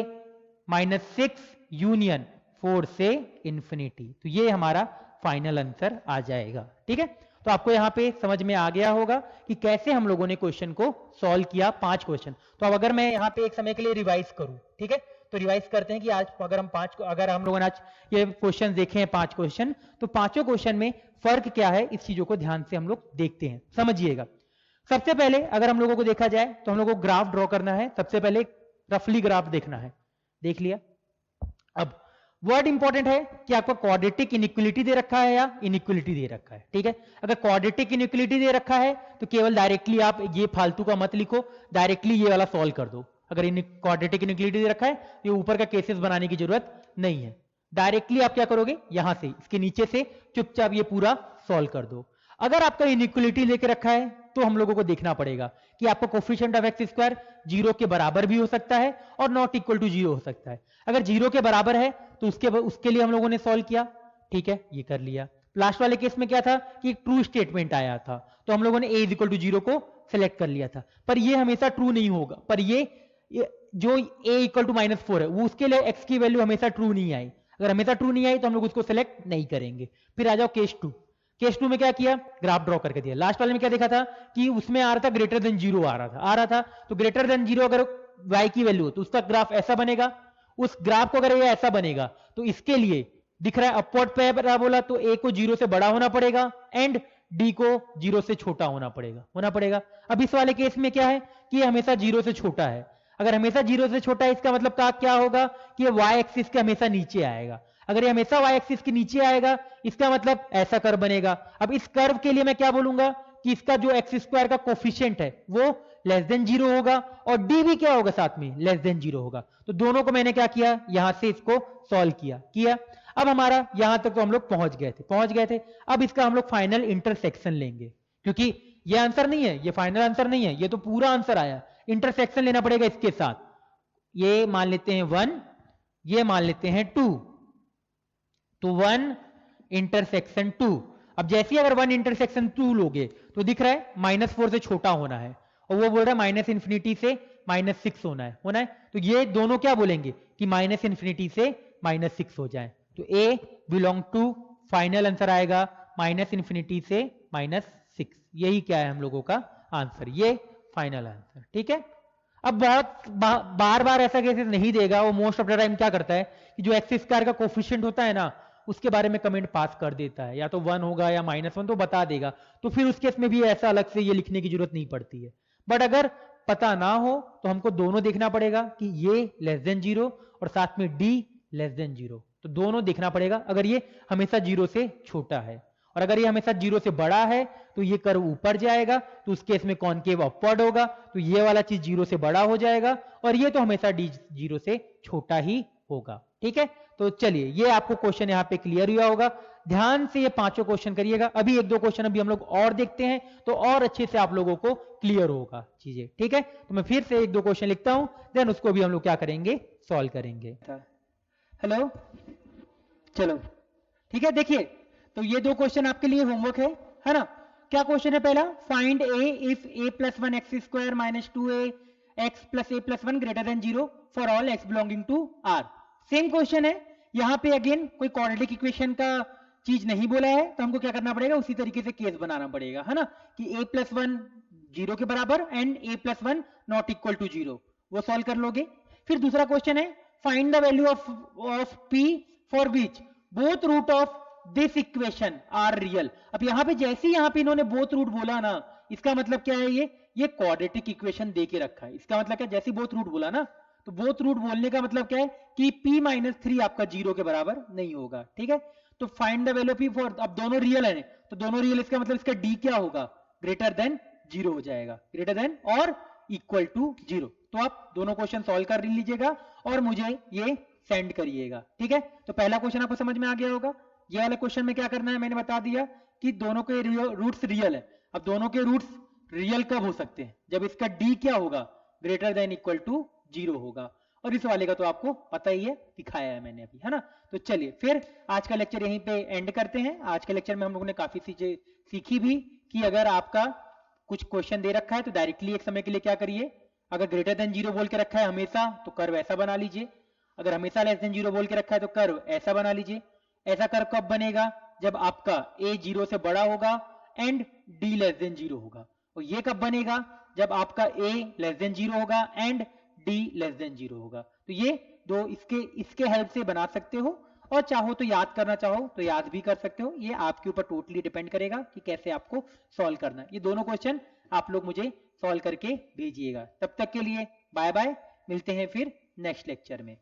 minus 6 union 4 से infinity, तो ये हमारा फाइनल आंसर आ जाएगा। ठीक है, तो आपको यहां पे समझ में आ गया होगा कि कैसे हम लोगों ने क्वेश्चन को सॉल्व किया, 5 क्वेश्चन। तो अब अगर मैं यहां पे एक समय के लिए रिवाइज करूं, ठीक है, तो रिवाइज करते हैं कि आज अगर हम लोगों ने आज ये क्वेश्चन देखे हैं 5 क्वेश्चन, तो पांचों क्वेश्चन में फर्क क्या है इस चीजों को ध्यान से हम लोग देखते हैं, समझिएगा। सबसे पहले अगर हम लोगों को देखा जाए तो हम लोगों को ग्राफ ड्रॉ करना है, सबसे पहले रफली ग्राफ देखना है, देख लिया। अब वर्ड इंपॉर्टेंट है कि आपको क्वाड्रेटिक इनइक्वलिटी दे रखा है या इनइक्वलिटी दे रखा है। ठीक है, अगर क्वाड्रेटिक इनइक्वलिटी दे रखा है तो केवल डायरेक्टली आप ये फालतू का मत लिखो, डायरेक्टली ये वाला सॉल्व कर दो। अगर क्वाड्रेटिक इनइक्वलिटी दे रखा है तो ये ऊपर का केसेस बनाने की जरूरत नहीं है, डायरेक्टली आप क्या करोगे, यहां से इसके नीचे से चुपचाप ये पूरा सॉल्व कर दो। अगर आपका इनइक्वलिटी लेके रखा है तो हम लोगों को देखना पड़ेगा कि आपका कोफिशिएंट ऑफ एक्स स्क्वायर 0 के बराबर भी हो सकता है और नॉट इक्वल टू 0 हो सकता है। अगर 0 के बराबर है तो उसके लिए हम लोगों ने सॉल्व किया, ठीक है, ये कर लिया। लास्ट वाले केस में क्या था कि ट्रू स्टेटमेंट आया था तो हम लोगों ने a इक्वल टू 0 को सिलेक्ट कर लिया था, पर ये हमेशा ट्रू नहीं होगा, पर ये जो a इक्वल टू -4 है वो उसके लिए x की वैल्यू हमेशा ट्रू नहीं आई। अगर हमेशा ट्रू नहीं आई तो हम लोग उसको सिलेक्ट नहीं करेंगे। फिर आ जाओ केस 2, केस 2 में क्या किया, ग्राफ ड्रॉ करके दिया। लास्ट वाले में क्या देखा था कि उसमें आ रहा था ग्रेटर देन 0 आ रहा था, तो ग्रेटर देन 0 अगर y की वैल्यू हो तो उसका ग्राफ ऐसा बनेगा, उस ग्राफ को अगर ये ऐसा बनेगा तो इसके लिए दिख रहा है अपवर्ड पैराबोला, तो a को 0 से बड़ा होना पड़ेगा एंड d को 0 से छोटा होना पड़ेगा। अब इस वाले केस में क्या है कि ये हमेशा 0 से छोटा है। अगर हमेशा 0 से छोटा है इसका मतलब क्या होगा कि ये y एक्सिस के हमेशा नीचे आएगा। अगर ये हमेशा y एक्सिस के नीचे आएगा इसका मतलब ऐसा कर्व बनेगा। अब इस कर्व के लिए मैं क्या बोलूंगा कि इसका जो एक्स स्क्वायर का कोफिशिएंट है वो लेस देन 0 होगा और d भी क्या होगा साथ में लेस देन 0 होगा। तो दोनों को मैंने क्या किया, यहां से इसको सॉल्व किया। अब हमारा यहां तक तो हम लोग पहुंच गए थे। अब इसका हम लोग फाइनल इंटरसेक्शन लेंगे, क्योंकि ये आंसर नहीं है, ये फाइनल आंसर नहीं है, ये तो पूरा आंसर आया। इंटरसेक्शन लेना पड़ेगा इसके साथ। ये मान लेते हैं 1, ये मान लेते हैं 2, तो 1 इंटरसेक्शन 2। अब जैसे ही अगर 1 इंटरसेक्शन 2 लोगे तो दिख रहा है -4 से छोटा होना है, और वो बोल रहा है -∞ से -6 होना है। तो ये दोनों क्या बोलेंगे कि -∞ से -6 हो जाए। तो A belong to, final answer आएगा -∞ से -6। यही क्या है हम लोगों का आंसर, ये फाइनल आंसर। ठीक है। अब बहुत बार बार ऐसा केसेस नहीं देगा, वो मोस्ट ऑफ द टाइम क्या करता है कि जो एक्स स्क्वायर का कोफिशिएंट होता है ना, उसके बारे में कमेंट पास कर देता है, या तो 1 होगा या -1 तो बता देगा। तो फिर उस केस में भी ऐसा अलग से ये लिखने की जरूरत नहीं पड़ती है। बट अगर पता ना हो तो हमको दोनों देखना पड़ेगा कि ये <0 और साथ में d <0, तो दोनों देखना पड़ेगा। अगर ये हमेशा 0 से छोटा है और अगर ये हमेशा 0 से बड़ा है तो ये कर्व ऊपर जाएगा, तो उस केस में कॉनकेव अपवर्ड होगा, तो ये वाला चीज 0 से बड़ा हो जाएगा, और ये तो हमेशा d 0 से छोटा ही होगा। ठीक है। तो चलिए, ये आपको क्वेश्चन यहाँ पे क्लियर हुआ होगा। ध्यान से ये पांचों क्वेश्चन करिएगा। अभी 1-2 क्वेश्चन अभी हम लोग और देखते हैं, तो और अच्छे से आप लोगों को क्लियर होगा चीजें। ठीक है। तो मैं फिर से 1-2 क्वेश्चन लिखता हूं, देन उसको भी हम लोग क्या करेंगे, सॉल्व करेंगे। हेलो, चलो ठीक है। देखिए, तो ये 2 क्वेश्चन आपके लिए होमवर्क है ना। क्या क्वेश्चन है पहला, find A if a + 1 x² - 2a x + a + 1 > 0 for all x belonging to R। Same question है, यहां पे अगेन कोई क्वाड्रेटिक इक्वेशन का चीज नहीं बोला है, तो हमको क्या करना पड़ेगा, उसी तरीके से केस बनाना पड़ेगा, है ना, कि a + 1 0 के बराबर and a + 1 not equal to 0, वो सॉल्व कर लोगे। फिर दूसरा क्वेश्चन है, find the value of p for which both root of this equation are real. अब यहां पे जैसे ही यहां पे इन्होंने बोथ रूट बोला ना, इसका मतलब क्या है, ये क्वाड्रेटिक इक्वेशन दे के रखा है। इसका मतलब क्या, जैसे बोथ रूट बोला ना, तो बोथ रूट बोलने का मतलब क्या है कि p - 3 आपका 0 के बराबर नहीं होगा। ठीक है। तो find the value of p for, अब दोनों रियल है तो दोनों रियल, इसका मतलब इसका d क्या होगा, ग्रेटर देन 0 हो जाएगा, ग्रेटर देन और इक्वल टू 0। तो आप दोनों क्वेश्चन सॉल्व कर लीजिएगा और मुझे ये सेंड करिएगा। ठीक है। तो पहला क्वेश्चन आपको समझ में आ गया होगा। ये वाले क्वेश्चन में क्या करना है, मैंने बता दिया कि दोनों के रूट्स रियल है। अब दोनों के रूट्स रियल कब हो सकते हैं, जब इसका d क्या होगा, ग्रेटर देन इक्वल टू 0 होगा। और इस वाले का तो आपको पता ही है, दिखाया है मैंने अभी, है ना। तो चलिए फिर आज का लेक्चर यहीं पे एंड करते हैं। आज के लेक्चर में हम लोगों ने काफी चीजें सीखी भी कि अगर आपका कुछ क्वेश्चन दे रखा है तो डायरेक्टली एक समय के लिए क्या करिए, अगर ग्रेटर देन 0 बोल के रखा है हमेशा, तो कर्व ऐसा बना लीजिए। अगर हमेशा लेस देन 0 बोल के रखा है तो कर्व ऐसा बना लीजिए। ऐसा कर्व कब बनेगा, जब आपका a 0 से बड़ा होगा एंड d लेस देन 0 होगा। और ये कब बनेगा, जब आपका a लेस देन 0 होगा एंड d लेस देन 0 होगा। तो ये दो इसके हेल्प से बना सकते हो, और चाहो तो याद करना चाहो तो याद भी कर सकते हो। ये आपके ऊपर टोटली डिपेंड करेगा कि कैसे आपको सॉल्व करना है। ये दोनों क्वेश्चन आप लोग मुझे सॉल्व करके भेजिएगा। तब तक के लिए बाय बाय, मिलते हैं फिर नेक्स्ट लेक्चर में।